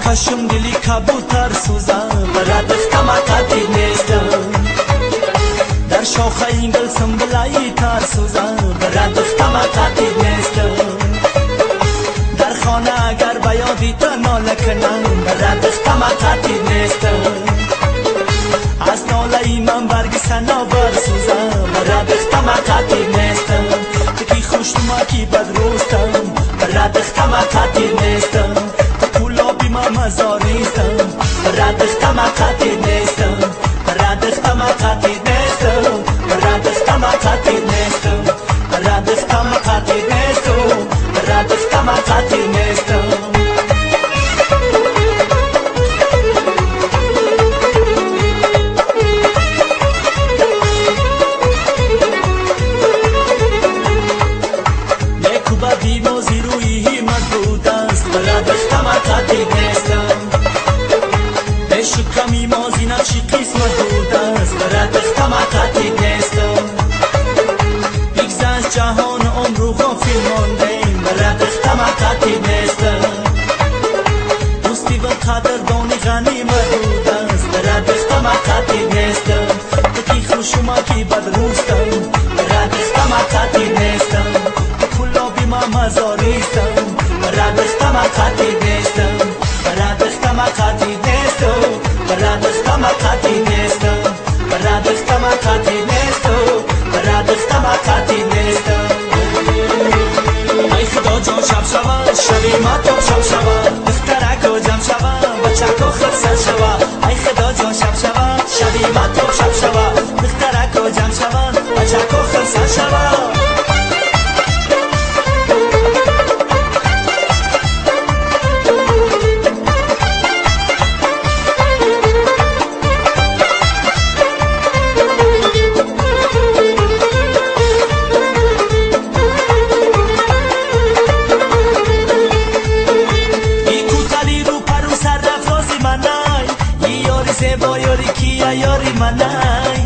کاشم دلی کبوتر سوزم برا دختم قطعی نیستم در شاخه این گل سنبلایی تر سوزم برا دختم قطعی نیستم در خانه اگر بیادی تا ناله کنم برا دختم قطعی نیستم از ناله من برگ سناور سوزم برا دختم قطعی نیستم تکی خوشتما کی بدروستم برا دختم قطعی نیستم تکولابی ما مزاریستم برا دختم قطعی نیستم برا دختم قطعی نیستم برا دختم قطعی نیستم برا دختم قطعی نیستم برا دختم قطعی نیستم بیموزی روی همت بود است برا دختم قطعی نیستم عشق کمی مازی نقشی قسمت بود است برا دختم قطعی نیستم بگذشت جهان عمر و غافل ماندیم برا دختم قطعی نیستم دوستی و قدردانی غنیمت بود است برا دختم قطعی نیستم تکی خوشما کی بدروستم برا دختم قطعی نیستم مزاریستم برا دختم قطعی نیستم برا دختم قطعی نیستم برا دختم قطعی نیستم برا دختم قطعی نیستم برا دختم قطعی نیستم ای خدا جان شب شود شبی ما تو شب شود دخترک و جمع شود بچک و خرسن شود ای خدا جان شب شود شبی ما تو شب شود دخترک و جمع شود بچک و خرسن شود با یاری کیا یاری منای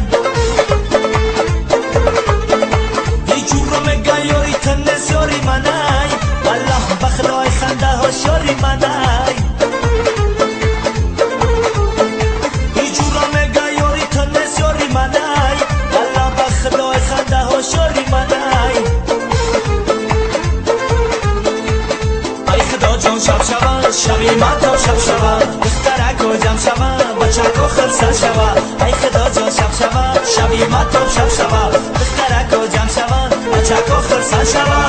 ای جورم گیاری تنس یاری منای والله بخلای خنده هاش یاری منای ای جورم گیاری تنس یاری منای والله بخلای خنده هاش یاری منای ای خدا جان شب شود شبی ما تو شب شود دخترک و جمع شود بچک و خرسن شود ای خدا جان شب شود شبی ما تو شب شود دخترک و جمع شود بچک و خرسن شود